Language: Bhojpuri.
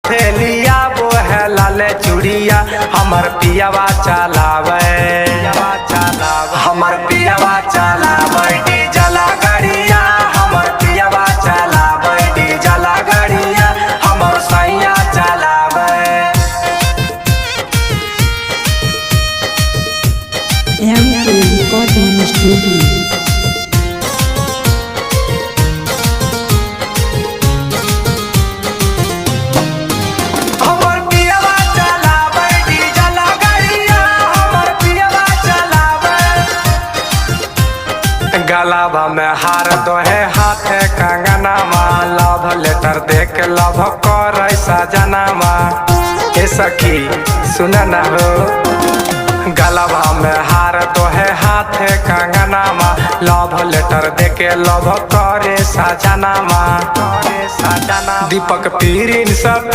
हाथे लिया वो है लाले चूड़िया हमर पियावा चलावे हमर पियावा चलावे डीजल गाड़िया हमर पियावा चलावे डीजल गाड़िया हमर सैया चलावे। Recording Studio। गलाबा में हार दो है हाथे कंगना माँ लव लेटर दे के लव कर सजना माँ ए सखी सुन न हो। गलाबा में हार दो है हाथे कंगना माँ लव लेटर दे के लव करे सजना माँ दीपक पीरिन सब